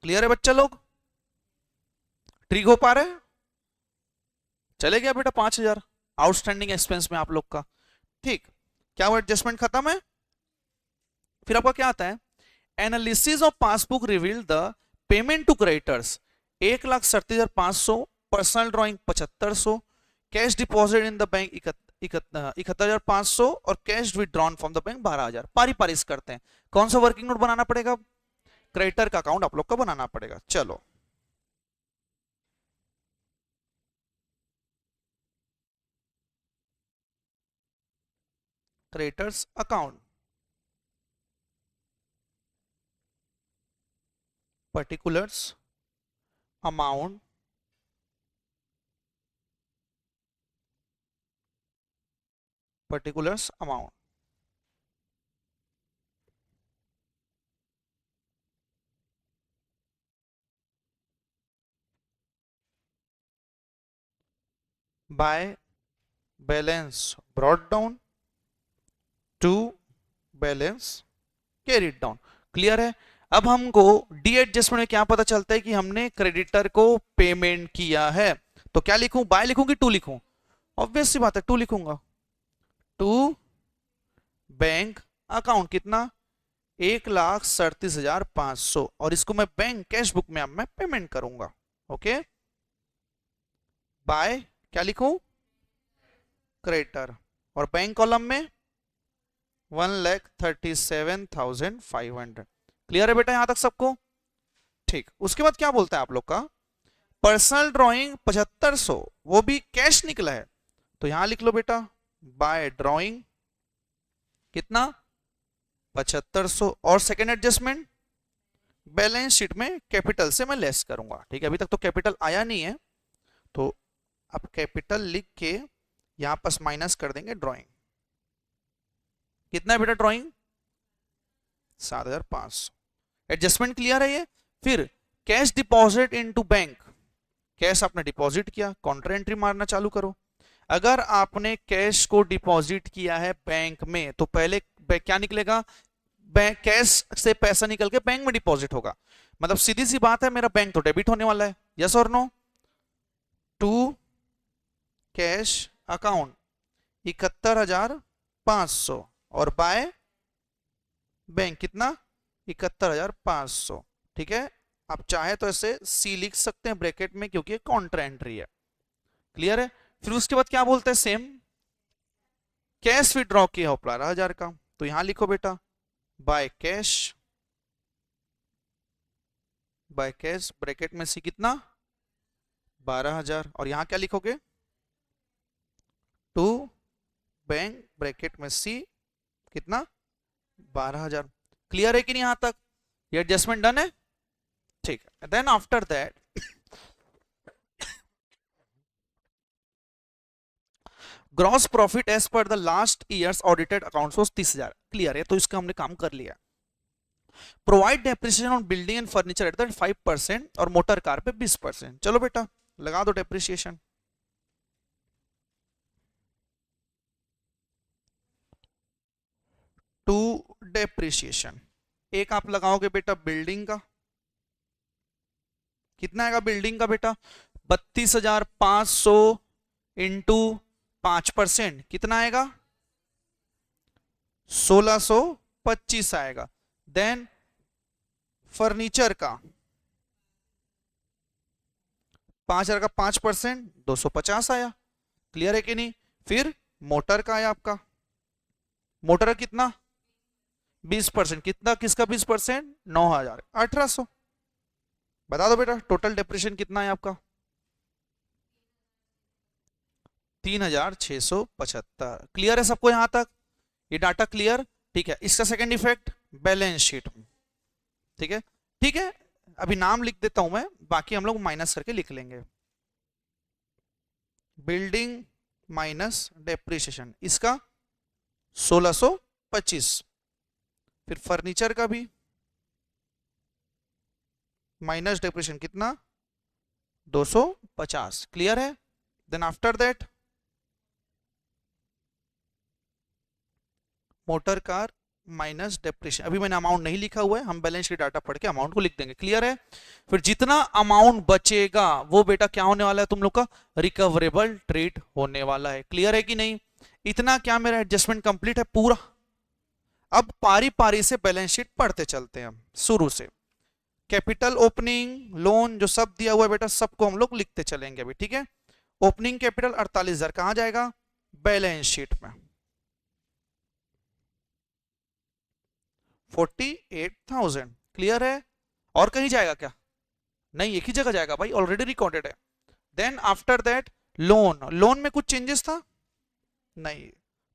क्लियर है बच्चा लोग, ट्रिक हो पा रहे हैं, चले गया बेटा 5,000 आउटस्टैंडिंग एक्सपेंस में आप लोग का, ठीक। क्या वो एडजस्टमेंट खत्म है। फिर आपका क्या आता है, analysis of passbook reveal the payment to creditors 1,37,500, personal drawing 7,500, cash deposit in the bank 71,500 और cash withdrawn from the bank 12,000। पारी पारिस करते हैं, कौन सा वर्किंग नोट बनाना पड़ेगा, क्रेडिटर का अकाउंट आप लोग का बनाना पड़ेगा। चलो creditors account particulars amount particulars amount by balance brought down to balance carried down. Clear है। अब हमको डी एडजस्टमेंट में क्या पता चलता है कि हमने क्रेडिटर को पेमेंट किया है, तो क्या लिखूं, बाय लिखूं कि टू लिखूं, ऑब्वियस सी बात है टू लिखूंगा। टू बैंक अकाउंट कितना 1,37,500, और इसको मैं बैंक कैश बुक में अब मैं पेमेंट करूंगा। ओके, बाय क्या लिखूं क्रेडिटर, और बैंक कॉलम में 1,37,500। क्लियर है बेटा यहां तक सबको? ठीक, उसके बाद क्या बोलता है आप लोग का, पर्सनल ड्राइंग 7500, वो भी कैश निकला है, तो यहां लिख लो बेटा बाय ड्राइंग कितना 7500, और सेकेंड एडजस्टमेंट बैलेंस शीट में कैपिटल से मैं लेस करूंगा। ठीक है, अभी तक तो कैपिटल आया नहीं है, तो अब कैपिटल लिख के यहां पास माइनस कर देंगे ड्राइंग। कितना है बेटा ड्राइंग 7,500। एडजस्टमेंट क्लियर है ये? फिर cash deposit into bank, cash आपने डिपॉजिट किया, काउंटर एंट्री मारना चालू करो। अगर आपने कैश को डिपॉजिट किया है बैंक में तो पहले क्या निकलेगा, बैंक कैश से पैसा निकल के बैंक में डिपॉजिट होगा, मतलब सीधी सी बात है मेरा बैंक तो डेबिट होने वाला है, यस और नो। टू कैश अकाउंट 71,500 और बाय बैंक कितना 71,500। ठीक है, आप चाहे तो ऐसे सी लिख सकते हैं ब्रैकेट में क्योंकि काउंटर एंट्री है। क्लियर है? फिर उसके बाद क्या बोलते हैं, सेम कैश विड्रॉ किया हो 12,000 का, तो यहां लिखो बेटा by cash, by cash bracket में सी कितना 12,000, और यहां क्या लिखोगे टू बैंक ब्रैकेट में सी कितना 12,000। क्लियर है कि नहीं यहां तक? ये एडजस्टमेंट डन है? ठीक है, then after that gross profit as per the last year's audited accounts was 30,000। Clear है, तो इसका हमने काम कर लिया। Provide depreciation on building and furniture at 5% और मोटर कार पे 20%। चलो बेटा लगा दो डेप्रिसिएशन। टू डेप्रिसिएशन, एक आप लगाओगे बेटा बिल्डिंग का, कितना आएगा बिल्डिंग का बेटा 32,500 इंटू 5%, कितना आएगा 1,625 आएगा। देन फर्नीचर का 5,000 का 5% 250 आया। क्लियर है कि नहीं? फिर मोटर का आया आपका, मोटर कितना 20%, कितना किसका 20%, 9,000 1800। बता दो बेटा टोटल डेप्रिसिएशन कितना है आपका 3,675। क्लियर है सबको यहां तक? ये डाटा क्लियर? ठीक है, इसका सेकंड इफेक्ट बैलेंस शीट में। ठीक है, ठीक है, अभी नाम लिख देता हूं मैं, बाकी हम लोग माइनस करके लिख लेंगे। बिल्डिंग माइनस डेप्रिसिएशन, इसका 1,625। फिर फर्नीचर का भी माइनस डेप्रिसिएशन कितना 250। क्लियर है? Then after that motor car minus depreciation, अभी मैंने अमाउंट नहीं लिखा हुआ है, हम बैलेंस शीट डाटा पढ़ के अमाउंट को लिख देंगे। क्लियर है? फिर जितना अमाउंट बचेगा वो बेटा क्या होने वाला है तुम लोग का रिकवरेबल ट्रेड होने वाला है। क्लियर है कि नहीं? इतना क्या मेरा एडजस्टमेंट कंप्लीट है पूरा। अब पारी पारी से बैलेंस शीट पढ़ते चलते हैं हम शुरू से। कैपिटल ओपनिंग लोन जो सब दिया हुआ है बेटा सबको हम लोग लिखते चलेंगे अभी। ठीक है, ओपनिंग कैपिटल 48,000 कहां जाएगा बैलेंस शीट में 48,000। क्लियर है? और कहीं जाएगा क्या? नहीं, एक ही जगह जाएगा भाई, ऑलरेडी रिकॉर्डेड है। Then after that loan, loan में कुछ चेंजेस था नहीं,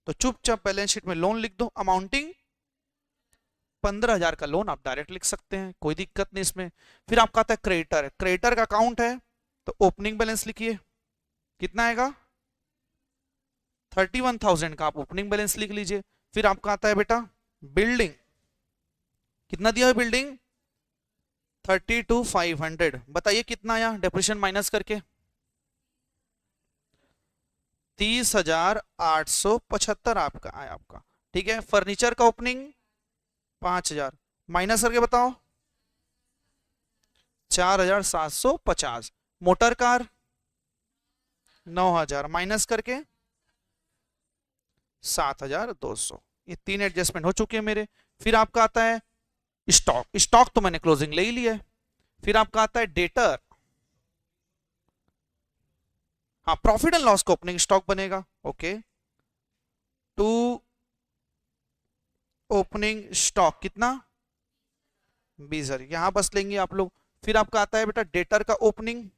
तो चुपचाप बैलेंस शीट में लोन लिख दो। अमाउंटिंग 15,000 का लोन आप डायरेक्ट लिख सकते हैं, कोई दिक्कत नहीं इसमें। फिर आपका आता है क्रेडिटर, क्रेडिटर का अकाउंट है तो ओपनिंग बैलेंस लिखिए, कितना आएगा 31,000 का आप ओपनिंग बैलेंस लिख लीजिए। फिर आपका आता है बेटा बिल्डिंग, कितना दिया है बिल्डिंग 32,500। बताइए कितना आया डेप्रिसिएशन माइनस करके 30,875 आपका आया आपका। ठीक है, फर्नीचर का ओपनिंग 5,000 माइनस करके बताओ 4,750। मोटर कार 9,000 माइनस करके 7,200। ये तीन एडजस्टमेंट हो चुके हैं मेरे। फिर आपका आता है स्टॉक, स्टॉक तो मैंने क्लोजिंग ले ही लिया है। फिर आपका आता है डेटर, हाँ प्रॉफिट एंड लॉस का ओपनिंग स्टॉक बनेगा। ओके, टू ओपनिंग स्टॉक कितना 20,000, यहां बस लेंगे आप लोग। फिर आपका आता है बेटा डेटर का ओपनिंग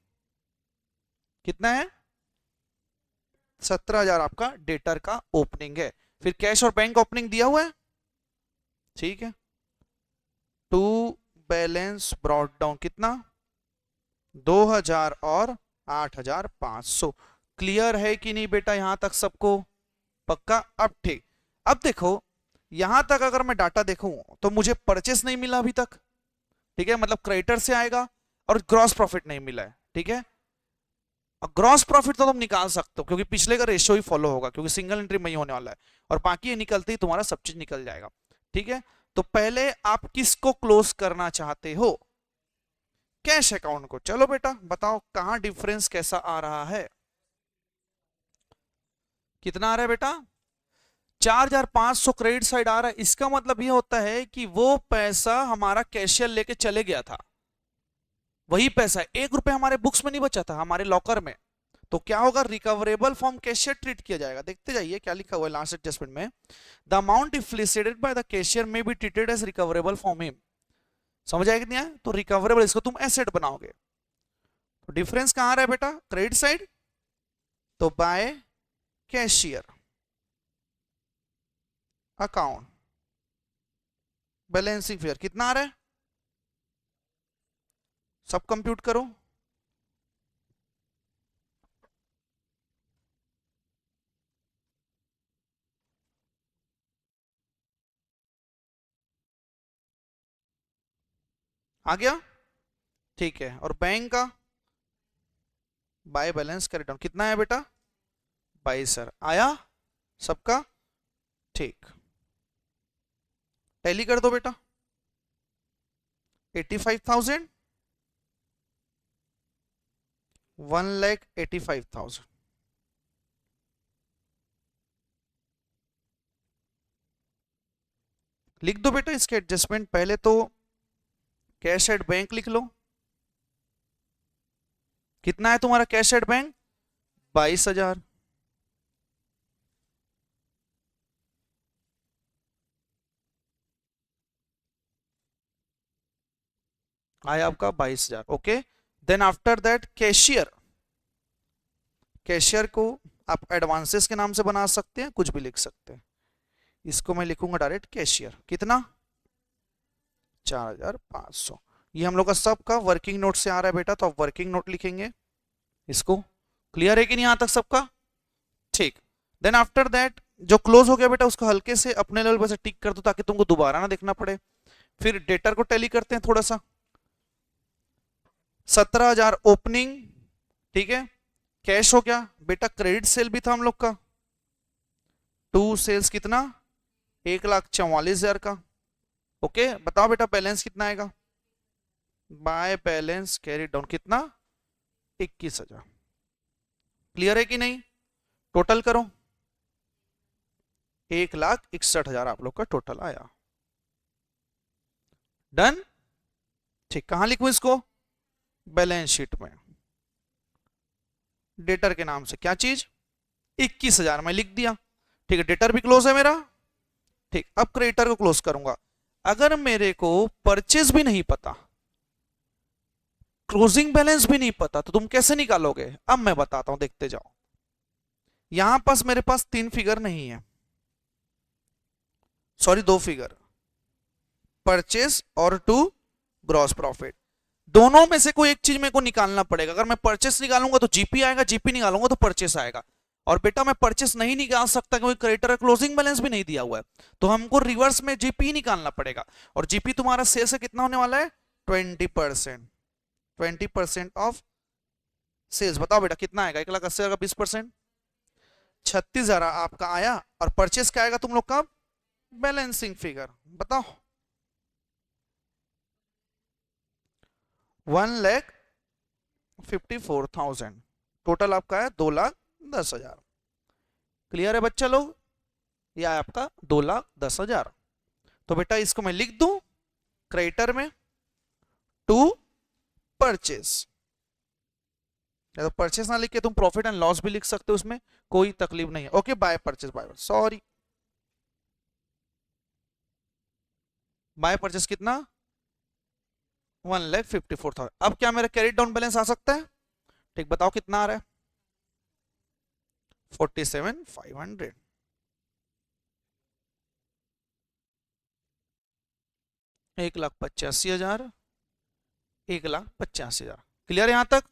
कितना है 17,000 आपका डेटर का ओपनिंग है। फिर कैश और बैंक ओपनिंग दिया हुआ है, ठीक है। टू बैलेंस ब्रॉट डाउन कितना 2,000 और 8,500। क्लियर है कि नहीं बेटा यहां तक सबको पक्का? अब ठीक, अब देखो यहां तक अगर मैं डाटा देखूं तो मुझे परचेस नहीं मिला अभी तक, ठीक है, मतलब क्रेडिटर से आएगा और ग्रॉस प्रॉफिट नहीं मिला है, ठीक है। ग्रॉस प्रॉफिट तो तुम निकाल सकते हो क्योंकि पिछले का रेशियो ही फॉलो होगा, क्योंकि सिंगल एंट्री में ही होने वाला है, और बाकी ये निकलते ही तुम्हारा सब चीज निकल जाएगा, ठीक है। तो पहले आप किसको क्लोज करना चाहते हो? कैश अकाउंट को। चलो बेटा बताओ कहां डिफरेंस कैसा आ रहा है, कितना आ रहा है बेटा 4,500 क्रेडिट साइड आ रहा है। इसका मतलब ये होता है कि वो पैसा हमारा कैशियर लेके चले गया था, वही पैसा 1 रुपए हमारे बुक्स में नहीं बचा था, हमारे लॉकर में। तो क्या होगा, रिकवरेबल फॉर्म कैशियर ट्रीट किया जाएगा। देखते जाइए क्या लिखा हुआ है लास्ट एडजस्टमेंट में, the amount inflicted by the cashier may be treated as recoverable from him. समझ आएगा नहीं आया? तो रिकवरेबल इसको तुम एसेट बनाओगे। तो डिफरेंस कहां आ रहा है बेटा क्रेडिट साइड, तो by cashier account balancing figure कितना आ रहा है, सब कंप्यूट करो। आ गया, ठीक है। और बैंक का बाय बैलेंस कैरी डाउन कितना है बेटा 22,000 आया सबका, ठीक। टैली कर दो बेटा 85,000 1,85,000 लिख दो बेटा इसके एडजस्टमेंट। पहले तो कैश एट बैंक लिख लो, कितना है तुम्हारा कैश एट बैंक 22,000, आया आपका 22,000, okay. Then after that cashier, cashier को आप एडवांसेस के नाम से बना सकते हैं, कुछ भी लिख सकते हैं। इसको मैं लिखूंगा डायरेक्ट कैशियर कितना 4,500। ये हम लोग का सबका वर्किंग नोट से आ रहा है बेटा, तो आप वर्किंग नोट लिखेंगे इसको। क्लियर है कि नहीं यहां तक सबका, ठीक। देन आफ्टर दैट जो क्लोज हो गया बेटा उसको हल्के से अपने लेवल पर से टिक कर दो ताकि तुमको दोबारा ना देखना पड़े। फिर डेटर को टैली करते हैं थोड़ा सा, 17,000 ओपनिंग, ठीक है। कैश हो गया बेटा, क्रेडिट सेल भी था हम लोग का, टू सेल्स कितना 1,44,000 का, ओके। बताओ बेटा बैलेंस कितना आएगा, बाय बैलेंस कैरी डाउन कितना 21,000। क्लियर है कि नहीं? टोटल करो 1,61,000 आप लोग का टोटल आया। डन, ठीक। कहां लिखूं इसको, बैलेंस शीट में डेटर के नाम से क्या चीज 21,000 मैं लिख दिया, ठीक है। डेटर भी क्लोज है मेरा, ठीक। अब क्रेडिटर को क्लोज करूंगा। अगर मेरे को परचेज भी नहीं पता, क्लोजिंग बैलेंस भी नहीं पता, तो तुम कैसे निकालोगे? अब मैं बताता हूं, देखते जाओ। यहां पास मेरे पास 3 फिगर नहीं है, सॉरी 2 फिगर, परचेज और टू ग्रॉस प्रॉफिट। दोनों में से कोई एक चीज मेरे को निकालना पड़ेगा। अगर मैं परचेस निकालूंगा तो जीपी आएगा, जीपी निकालूंगा तो परचेस आएगा। और बेटा मैं परचेस नहीं निकाल सकता क्योंकि क्रेडिटर का क्लोजिंग बैलेंस भी नहीं दिया हुआ है, तो हमको रिवर्स में जीपी निकालना पड़ेगा। और जीपी तुम्हारा सेल से कितना होने वाला है 20%, 20% ऑफ सेल्स। बताओ बेटा कितना आएगा, 1,80,000 का 20%, 36,000 आपका आया। और परचेस क्या आएगा तुम लोग का बैलेंसिंग फिगर, बताओ 1,54,000, टोटल आपका है 2,10,000। क्लियर है बच्चा लोग? यह है आपका 2,10,000। तो बेटा इसको मैं लिख दूं क्रेडिटर में टू परचेस, या तो परचेस ना लिख के तुम प्रॉफिट एंड लॉस भी लिख सकते हो, उसमें कोई तकलीफ नहीं है, okay. By purchase, by, sorry by purchase कितना 1,54,000। अब क्या मेरा कैरी डाउन बैलेंस आ सकता है? ठीक, बताओ कितना आ रहा है? 47,500। 1,85,000, 1,85,000। क्लियर है यहां तक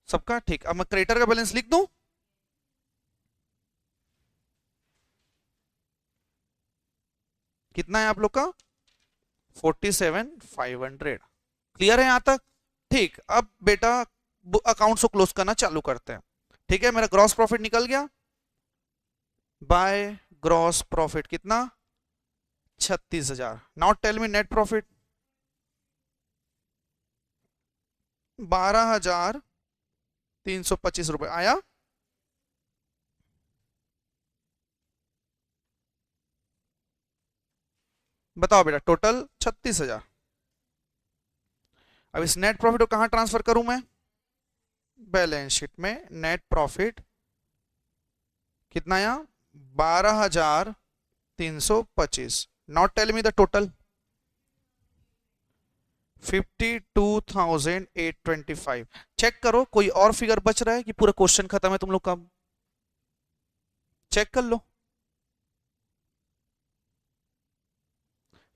सबका? ठीक, अब मैं क्रेडिटर का बैलेंस लिख दूं। कितना है आप लोग का? 47,500। क्लियर है यहां तक? ठीक, अब बेटा अकाउंट्स को क्लोज करना चालू करते हैं। ठीक है, मेरा ग्रॉस प्रॉफिट निकल गया। बाय ग्रॉस प्रॉफिट कितना? 36,000। Now tell me net profit. 12,325 रुपए आया। बताओ बेटा, टोटल 36,000। अब इस नेट प्रॉफिट को कहां ट्रांसफर करूं मैं? बैलेंस शीट में। नेट प्रॉफिट कितना आया? 12,325। Not tell me the total. 52,825। Check करो कोई और फिगर बच रहा है कि पूरा क्वेश्चन खत्म है तुम लोग का? चेक कर लो,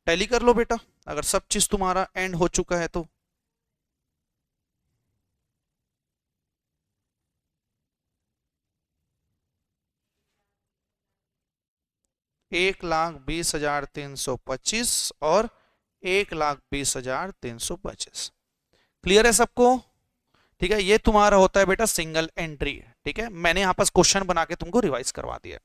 टैली कर लो बेटा, अगर सब चीज तुम्हारा एंड हो चुका है तो। एक लाख 20,325 और 1,20,325। क्लियर है सबको? ठीक है, ये तुम्हारा होता है बेटा सिंगल एंट्री। ठीक है, मैंने यहां पर क्वेश्चन बना के तुमको रिवाइज करवा दिया।